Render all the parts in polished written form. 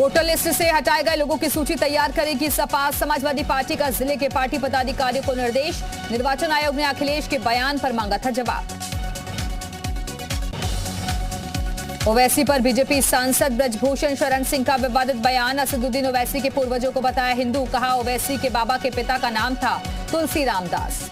Voter list से हटाए गए लोगों की सूची तैयार करेगी सपा। समाजवादी पार्टी का जिले के पार्टी पदाधिकारियों को निर्देश। निर्वाचन आयोग ने अखिलेश के बयान पर मांगा था जवाब। ओवैसी पर बीजेपी सांसद ब्रजभूषण शरण सिंह का विवादित बयान। असदुद्दीन ओवैसी के पूर्वजों को बताया हिंदू, कहा ओवैसी के बाबा के पिता का नाम था तुलसी रामदास।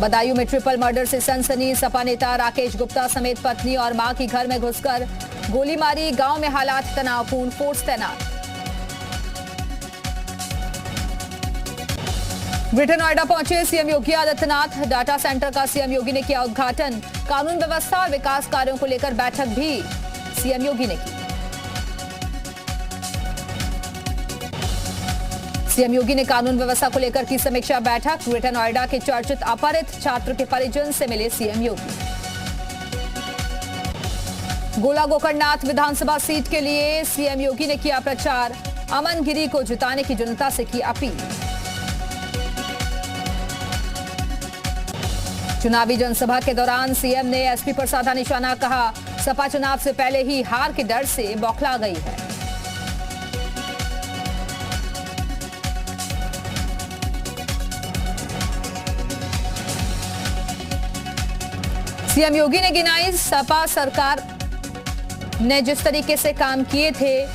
बदायूं में ट्रिपल मर्डर से सनसनी। सपा नेता राकेश गुप्ता समेत पत्नी और मां की घर में घुसकर गोली मारी। गांव में हालात तनावपूर्ण, फोर्स तैनात। ग्रेटर नोएडा पहुंचे CM Yogi Adityanath. Data centre का सीएम योगी ने किया उद्घाटन। कानून व्यवस्था और विकास कार्यों को लेकर बैठक भी सीएम योगी ने की। सीएम योगी ने कानून व्यवस्था को लेकर की समीक्षा बैठक। ग्रेटर नोएडा के चर्चित अपहृत छात्र के परिजन से मिले सीएम योगी। गोला गोकर्णनाथ विधानसभा सीट के लिए सीएम योगी ने किया प्रचार। अमन गिरी को जिताने की जनता से की अपील। चुनावी जनसभा के दौरान सीएम ने एसपी पर साधा निशाना, कहा सपा चुनाव से पहले ही हार के डर से बौखला गई है। सीएम योगी ने गिनाई सपा सरकार ने जिस तरीके से काम किए थे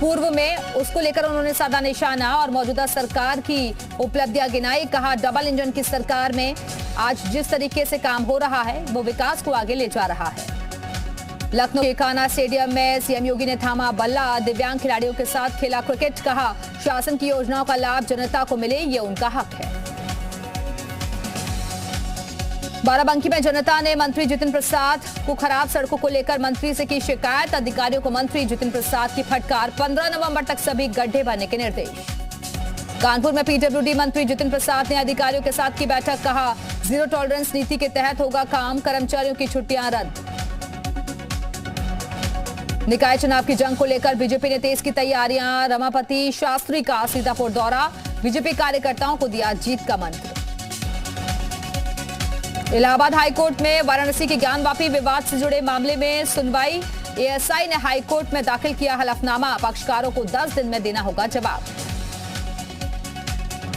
पूर्व में, उसको लेकर उन्होंने साधा निशाना और मौजूदा सरकार की उपलब्धियां गिनाई। कहा डबल इंजन की सरकार में आज जिस तरीके से काम हो रहा है वो विकास को आगे ले जा रहा है। लखनऊ के कान्हा स्टेडियम में सीएम योगी ने थामा बल्ला। दिव्यांग खिलाड़ियों के साथ खेला क्रिकेट। कहा शासन की योजनाओं का लाभ जनता को मिले, ये उनका हक है। बाराबंकी में जनता ने मंत्री जितिन प्रसाद को खराब सड़कों को लेकर मंत्री से की शिकायत। अधिकारियों को मंत्री जितिन प्रसाद की फटकार। 15 नवंबर तक सभी गड्ढे भरने के निर्देश। कानपुर में पीडब्ल्यूडी मंत्री जितिन प्रसाद ने अधिकारियों के साथ की बैठक। कहा जीरो टॉलरेंस नीति के तहत होगा काम, कर्मचारियों की छुट्टियां रद्द। निकाय चुनाव की जंग को लेकर बीजेपी ने तेज की तैयारियां। रमापति शास्त्री का सीतापुर दौरा। बीजेपी कार्यकर्ताओं को दिया जीत का मंत्र। इलाहाबाद हाईकोर्ट में वाराणसी के ज्ञानवापी विवाद से जुड़े मामले में सुनवाई। एएसआई ने हाईकोर्ट में दाखिल किया हलफनामा। पक्षकारों को 10 दिन में देना होगा जवाब।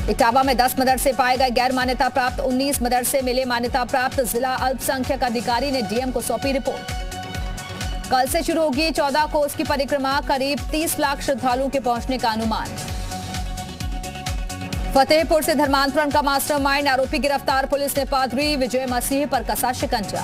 इटावा में 10 मदरसे पाए गए गैर मान्यता प्राप्त। 19 मदरसे मिले मान्यता प्राप्त। जिला अल्पसंख्यक अधिकारी ने डीएम को सौंपी रिपोर्ट। कल से शुरू होगी 14 कोस की परिक्रमा। करीब 30 लाख श्रद्धालुओं के पहुंचने का अनुमान। फतेहपुर से धर्मांतरण का मास्टरमाइंड आरोपी गिरफ्तार। पुलिस ने पादरी विजय मसीह पर कसा शिकंजा।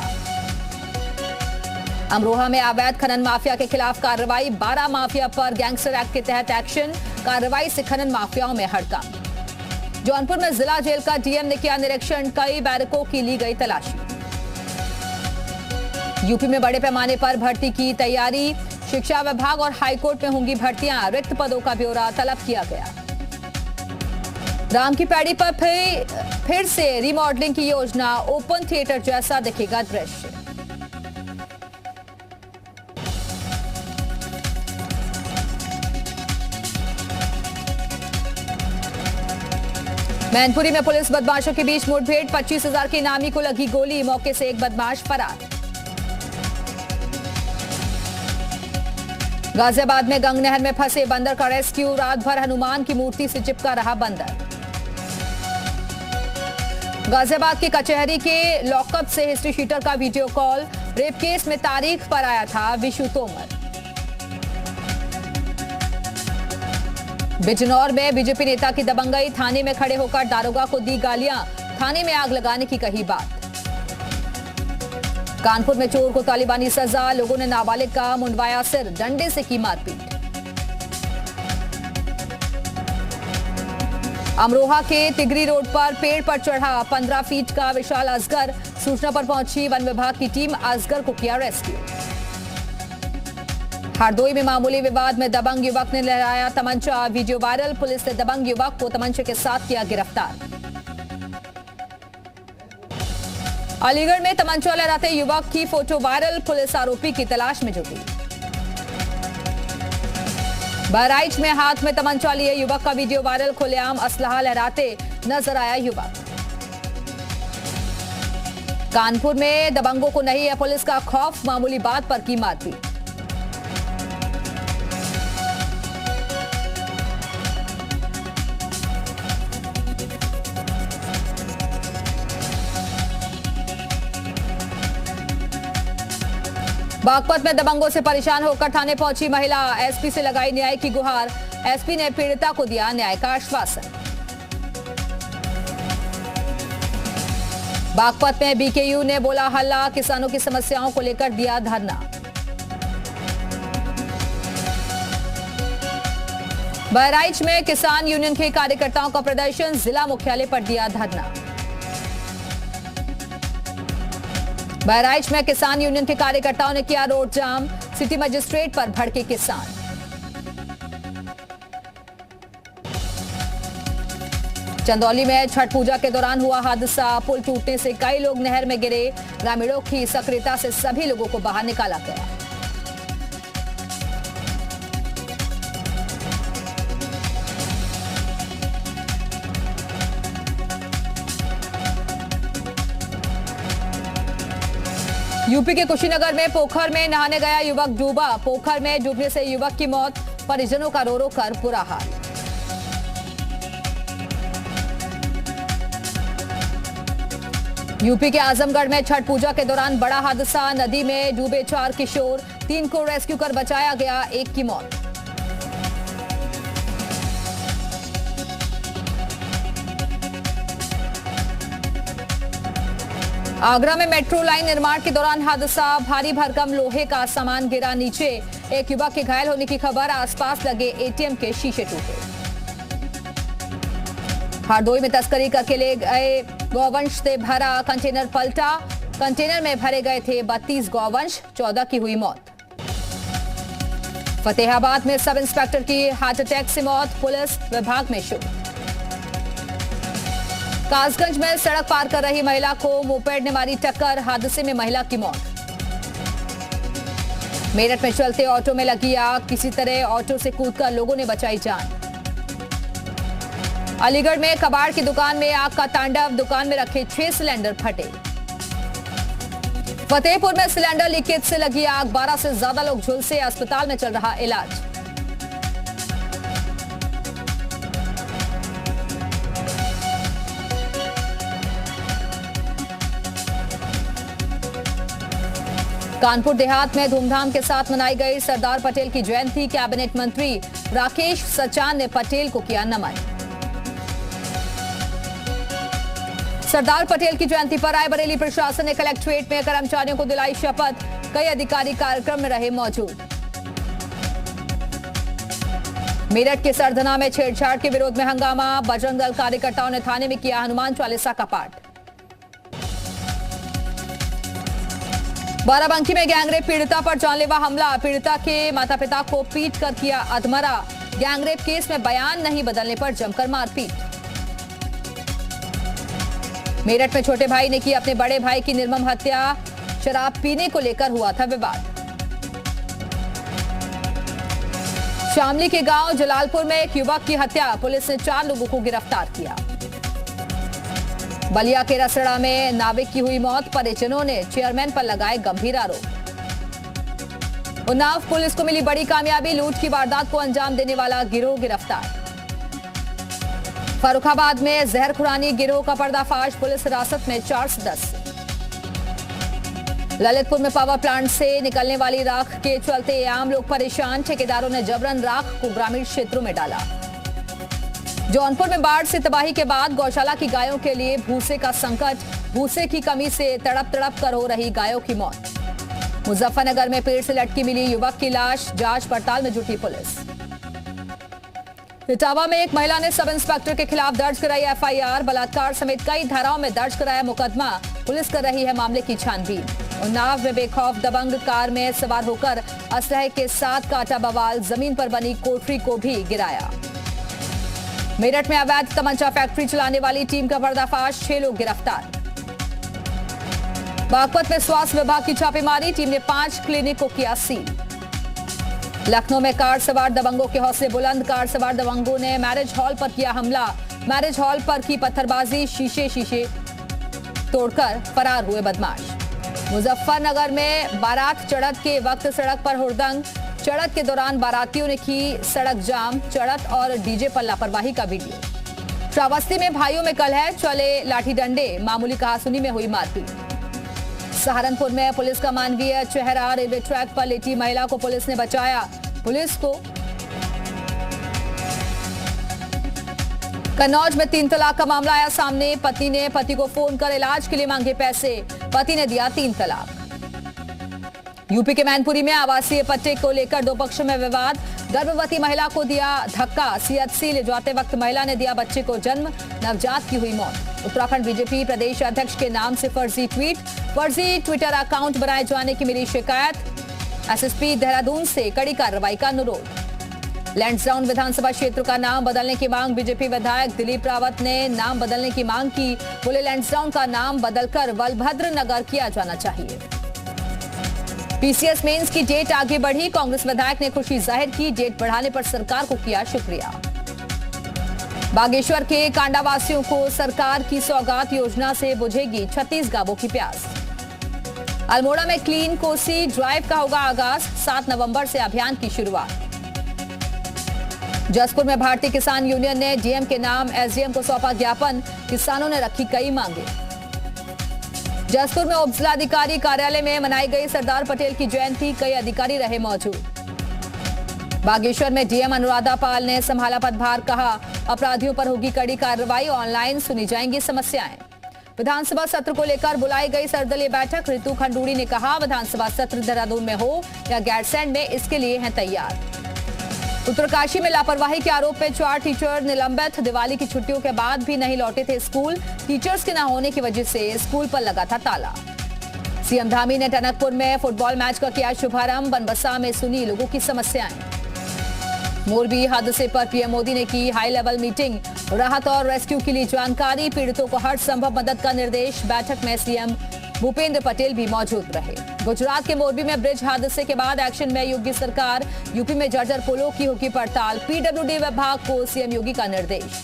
अमरोहा में अवैध खनन माफिया के खिलाफ कार्रवाई। 12 माफिया पर गैंगस्टर एक्ट के तहत एक्शन। कार्रवाई से खनन माफियाओं में हड़कंप। जौनपुर में जिला जेल का डीएम ने किया निरीक्षण। कई बैरकों की ली गई तलाशी। यूपी में बड़े पैमाने पर भर्ती की तैयारी। शिक्षा विभाग और हाईकोर्ट में होंगी भर्तियां। रिक्त पदों का ब्यौरा तलब किया गया। राम की पैड़ी पर फिर से रिमॉडलिंग की योजना। ओपन थिएटर जैसा दिखेगा दृश्य। मैनपुरी में पुलिस बदमाशों के बीच मुठभेड़। 25,000 के इनामी को लगी गोली। मौके से एक बदमाश फरार। गाजियाबाद में गंग नहर में फंसे बंदर का रेस्क्यू। रात भर हनुमान की मूर्ति से चिपका रहा बंदर। गाजियाबाद की कचहरी के लॉकअप से हिस्ट्री शीटर का वीडियो कॉल। रेप केस में तारीख पर आया था विशु तोमर। बिजनौर में बीजेपी नेता की दबंगई। थाने में खड़े होकर दारोगा को दी गालियां। थाने में आग लगाने की कही बात। कानपुर में चोर को तालिबानी सजा। लोगों ने नाबालिग का मुंडवाया सिर। डंडे से की मारपीट। अमरोहा के तिगरी रोड पर पेड़ पर चढ़ा 15 फीट का विशाल अजगर। सूचना पर पहुंची वन विभाग की टीम। अजगर को किया रेस्क्यू। हरदोई में मामूली विवाद में दबंग युवक ने लहराया तमंचा। Video viral. पुलिस ने दबंग युवक को तमंचे के साथ किया गिरफ्तार। अलीगढ़ में तमंचा लहराते युवक की फोटो वायरल। पुलिस आरोपी की तलाश में जुटी। बहराइच में हाथ में तमंचा लिए युवक का वीडियो वायरल। खुलेआम असलहा लहराते नजर आया युवक। कानपुर में दबंगों को नहीं है पुलिस का खौफ। मामूली बात पर की मारपीट। बागपत में दबंगों से परेशान होकर थाने पहुंची महिला, एसपी से लगाई न्याय की गुहार। एसपी ने पीड़िता को दिया न्याय का आश्वासन। बागपत में बीकेयू ने बोला हल्ला, किसानों की समस्याओं को लेकर दिया धरना। बहराइच में किसान यूनियन के कार्यकर्ताओं का प्रदर्शन, जिला मुख्यालय पर दिया धरना। बहराइच में किसान यूनियन के कार्यकर्ताओं ने किया रोड जाम, सिटी मजिस्ट्रेट पर भड़के किसान। चंदौली में छठ पूजा के दौरान हुआ हादसा, पुल टूटने से कई लोग नहर में गिरे। ग्रामीणों की सक्रियता से सभी लोगों को बाहर निकाला गया। यूपी के कुशीनगर में पोखर में नहाने गया युवक डूबा। पोखर में डूबने से युवक की मौत, परिजनों का रो रो कर बुरा हाल। यूपी के आजमगढ़ में छठ पूजा के दौरान बड़ा हादसा, नदी में डूबे 4 किशोर, 3 को रेस्क्यू कर बचाया गया, 1 की मौत। आगरा में मेट्रो लाइन निर्माण के दौरान हादसा, भारी भरकम लोहे का सामान गिरा नीचे। एक युवक के घायल होने की खबर, आसपास लगे एटीएम के शीशे टूटे। हरदोई में तस्करी करके ले गए गौवंश से भरा कंटेनर पलटा। कंटेनर में भरे गए थे 32 गौवंश, 14 की हुई मौत। फतेहाबाद में सब इंस्पेक्टर की हार्ट अटैक से मौत, पुलिस विभाग में शोक। कासगंज में सड़क पार कर रही महिला को मोपेड ने मारी टक्कर, हादसे में महिला की मौत। मेरठ में चलते ऑटो में लगी आग, किसी तरह ऑटो से कूदकर लोगों ने बचाई जान। अलीगढ़ में कबाड़ की दुकान में आग का तांडव, दुकान में रखे 6 सिलेंडर फटे। फतेहपुर में सिलेंडर लीकेज से लगी आग, 12 से ज्यादा लोग झुलसे, अस्पताल में चल रहा इलाज। कानपुर देहात में धूमधाम के साथ मनाई गई सरदार पटेल की जयंती। कैबिनेट मंत्री राकेश सचान ने पटेल को किया नमन। सरदार पटेल की जयंती पर रायबरेली प्रशासन ने कलेक्ट्रेट में कर्मचारियों को दिलाई शपथ, कई अधिकारी कार्यक्रम में रहे मौजूद। मेरठ के सरधना में छेड़छाड़ के विरोध में हंगामा, बजरंग दल कार्यकर्ताओं ने थाने में किया हनुमान चालीसा का पाठ। बाराबंकी में गैंगरेप पीड़िता पर जानलेवा हमला, पीड़िता के माता पिता को पीट कर किया अधमरा। गैंगरेप केस में बयान नहीं बदलने पर जमकर मारपीट। मेरठ में छोटे भाई ने की अपने बड़े भाई की निर्मम हत्या, शराब पीने को लेकर हुआ था विवाद। शामली के गांव जलालपुर में एक युवक की हत्या, पुलिस ने 4 लोगों को गिरफ्तार किया। बलिया के रसड़ा में नाविक की हुई मौत, परिजनों ने चेयरमैन पर लगाए गंभीर आरोप। उन्नाव पुलिस को मिली बड़ी कामयाबी, लूट की वारदात को अंजाम देने वाला गिरोह गिरफ्तार। फर्रुखाबाद में जहर खुरानी गिरोह का पर्दाफाश, पुलिस हिरासत में 4 सदस्य। ललितपुर में पावर प्लांट से निकलने वाली राख के चलते आम लोग परेशान, ठेकेदारों ने जबरन राख को ग्रामीण क्षेत्रों में डाला। जौनपुर में बाढ़ से तबाही के बाद गौशाला की गायों के लिए भूसे का संकट, भूसे की कमी से तड़प तड़प कर हो रही गायों की मौत। मुजफ्फरनगर में पेड़ से लटकी मिली युवक की लाश, जांच पड़ताल में जुटी पुलिस। इटावा में एक महिला ने सब इंस्पेक्टर के खिलाफ दर्ज कराई एफआईआर, बलात्कार समेत कई धाराओं में दर्ज कराया मुकदमा, पुलिस कर रही है मामले की छानबीन। उन्नाव में बेखौफ दबंग कार में सवार होकर असलहे के साथ काटा बवाल, जमीन पर बनी कोठरी को भी गिराया। मेरठ में अवैध तमंचा फैक्ट्री चलाने वाली टीम का पर्दाफाश, 6 लोग गिरफ्तार। बागपत में स्वास्थ्य विभाग की छापेमारी, टीम ने 5 क्लिनिक को किया सील। लखनऊ में कार सवार दबंगों के हौसले बुलंद, कार सवार दबंगों ने मैरिज हॉल पर किया हमला, मैरिज हॉल पर की पत्थरबाजी, शीशे तोड़कर फरार हुए बदमाश। मुजफ्फरनगर में बारात चढ़त के वक्त सड़क पर हुड़दंग, चढ़त के दौरान बारातियों ने की सड़क जाम, चढ़त और डीजे पर लापरवाही का वीडियो। श्रावस्ती में भाइयों में कलह, चले लाठी डंडे, मामूली कहासुनी में हुई मारपीट। सहारनपुर में पुलिस का मानवीय चेहरा, रेलवे ट्रैक पर लेटी महिला को पुलिस ने बचाया। पुलिस को कन्नौज में 3 तलाक का मामला आया सामने। पति ने पति को फोन कर इलाज के लिए मांगे पैसे, पति ने दिया 3 तलाक। यूपी के मैनपुरी में आवासीय पट्टे को लेकर 2 पक्षों में विवाद। गर्भवती महिला को दिया धक्का, सीएचसी ले जाते वक्त महिला ने दिया बच्चे को जन्म, नवजात की हुई मौत। उत्तराखंड बीजेपी प्रदेश अध्यक्ष के नाम से फर्जी ट्विटर अकाउंट बनाए जाने की मिली शिकायत। एसएसपी देहरादून से कड़ी कार्रवाई का अनुरोध। लैंसडाउन विधानसभा क्षेत्र का नाम बदलने की मांग। बीजेपी विधायक दिलीप रावत ने नाम बदलने की मांग की। बोले लैंसडाउन का नाम बदलकर बलभद्र नगर किया जाना चाहिए। पीसीएस मेंस की डेट आगे बढ़ी। कांग्रेस विधायक ने खुशी जाहिर की। डेट बढ़ाने पर सरकार को किया शुक्रिया। बागेश्वर के कांडावासियों को सरकार की सौगात योजना से बुझेगी 36 गांवों की प्यास। अल्मोड़ा में क्लीन कोसी ड्राइव का होगा आगाज। 7 नवंबर से अभियान की शुरुआत। जसपुर में भारतीय किसान यूनियन ने डीएम के नाम एसडीएम को सौंपा ज्ञापन। किसानों ने रखी कई मांगे। जसपुर में उप जिलाधिकारी कार्यालय में मनाई गई सरदार पटेल की जयंती। कई अधिकारी रहे मौजूद। बागेश्वर में डीएम अनुराधा पाल ने संभाला पदभार। कहा अपराधियों पर होगी कड़ी कार्रवाई, ऑनलाइन सुनी जाएंगी समस्याएं। विधानसभा सत्र को लेकर बुलाई गई सर्वदलीय बैठक। ऋतु खंडूड़ी ने कहा विधानसभा सत्र देहरादून में हो या गैरसैंण में, इसके लिए हैं तैयार। उत्तरकाशी में लापरवाही के आरोप में 4 टीचर निलंबित। दिवाली की छुट्टियों के बाद भी नहीं लौटे थे स्कूल। टीचर्स के न होने की वजह से स्कूल पर लगा था ताला। सीएम धामी ने टनकपुर में फुटबॉल मैच का किया शुभारंभ। बनबसा में सुनी लोगों की समस्याएं। मोरबी हादसे पर पीएम मोदी ने की हाई लेवल मीटिंग। राहत और रेस्क्यू के लिए जानकारी, पीड़ितों को हर संभव मदद का निर्देश। बैठक में सीएम भूपेंद्र पटेल भी मौजूद रहे। गुजरात के मोरबी में ब्रिज हादसे के बाद एक्शन में योगी सरकार। यूपी में जर्जर पुलों की होगी पड़ताल। पीडब्ल्यूडी विभाग को सीएम योगी का निर्देश।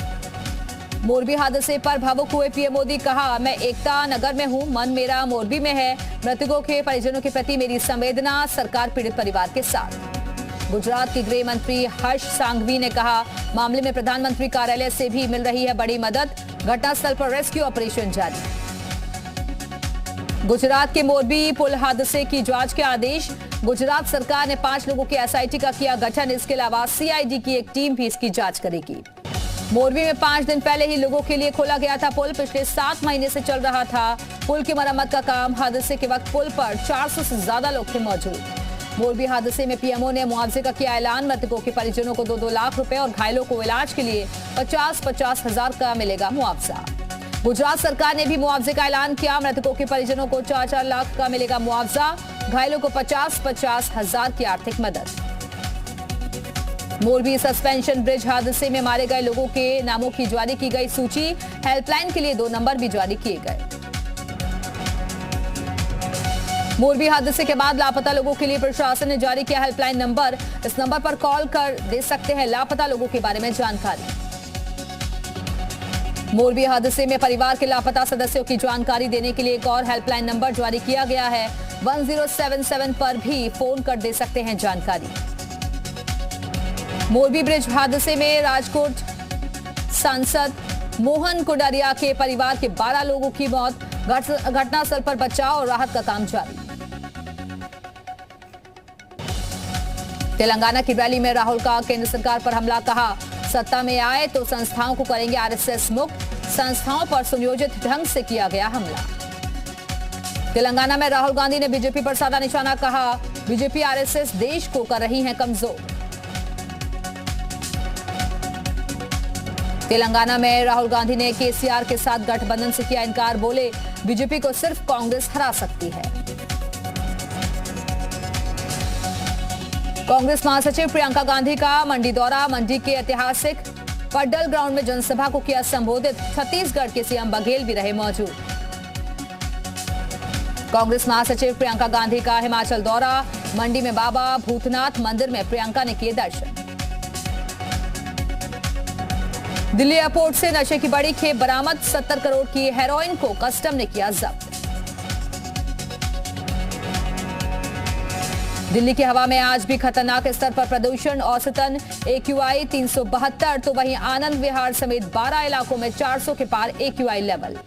मोरबी हादसे पर भावुक हुए पीएम मोदी। कहा मैं एकता नगर में हूं, मन मेरा मोरबी में है। मृतकों के परिजनों के प्रति मेरी संवेदना, सरकार पीड़ित परिवार के साथ। गुजरात के गृह मंत्री हर्ष सांघवी ने कहा मामले में प्रधानमंत्री कार्यालय से भी मिल रही है बड़ी मदद। घटनास्थल पर रेस्क्यू ऑपरेशन जारी। गुजरात के मोरबी पुल हादसे की जांच के आदेश। गुजरात सरकार ने 5 लोगों की एसआईटी का किया गठन। इसके अलावा सीआईडी की एक टीम भी इसकी जांच करेगी। मोरबी में 5 दिन पहले ही लोगों के लिए खोला गया था पुल। पिछले 7 महीने से चल रहा था पुल की मरम्मत का काम। हादसे के वक्त पुल पर 400 से ज्यादा लोग थे मौजूद। मोरबी हादसे में पीएमओ ने मुआवजे का किया ऐलान। मृतकों के परिजनों को 2-2 लाख रुपए और घायलों को इलाज के लिए 50-50 हजार का मिलेगा मुआवजा। गुजरात सरकार ने भी मुआवजे का ऐलान किया। मृतकों के परिजनों को 4-4 लाख का मिलेगा मुआवजा। घायलों को 50-50 हजार की आर्थिक मदद। मोरबी सस्पेंशन ब्रिज हादसे में मारे गए लोगों के नामों की जारी की गई सूची। हेल्पलाइन के लिए 2 नंबर भी जारी किए गए। मोरबी हादसे के बाद लापता लोगों के लिए प्रशासन ने जारी किया हेल्पलाइन नंबर। इस नंबर पर कॉल कर दे सकते हैं लापता लोगों के बारे में जानकारी। मोरबी हादसे में परिवार के लापता सदस्यों की जानकारी देने के लिए एक और हेल्पलाइन नंबर जारी किया गया है। 1077 पर भी फोन कर दे सकते हैं जानकारी। मोरबी ब्रिज हादसे में राजकोट सांसद मोहन कुंडारिया के परिवार के 12 लोगों की मौत। घटनास्थल पर बचाव और राहत का काम जारी। तेलंगाना की रैली में राहुल का केंद्र सरकार पर हमला। कहा सत्ता में आए तो संस्थाओं को करेंगे आरएसएस मुक्त। संस्थाओं पर सुनियोजित ढंग से किया गया हमला। तेलंगाना में राहुल गांधी ने बीजेपी पर साधा निशाना। कहा बीजेपी आरएसएस देश को कर रही है कमजोर। तेलंगाना में राहुल गांधी ने केसीआर के साथ गठबंधन से किया इनकार। बोले बीजेपी को सिर्फ कांग्रेस हरा सकती है। कांग्रेस महासचिव प्रियंका गांधी का मंडी दौरा। मंडी के ऐतिहासिक पड्डल ग्राउंड में जनसभा को किया संबोधित। छत्तीसगढ़ के सीएम बघेल भी रहे मौजूद। कांग्रेस महासचिव प्रियंका गांधी का हिमाचल दौरा। मंडी में बाबा भूतनाथ मंदिर में प्रियंका ने किए दर्शन। दिल्ली एयरपोर्ट से नशे की बड़ी खेप बरामद। 70 करोड़ की हेरोइन को कस्टम ने किया जब्त। दिल्ली की हवा में आज भी खतरनाक स्तर पर प्रदूषण। औसतन AQI 372 तो वहीं आनंद विहार समेत 12 इलाकों में 400 के पार AQI लेवल।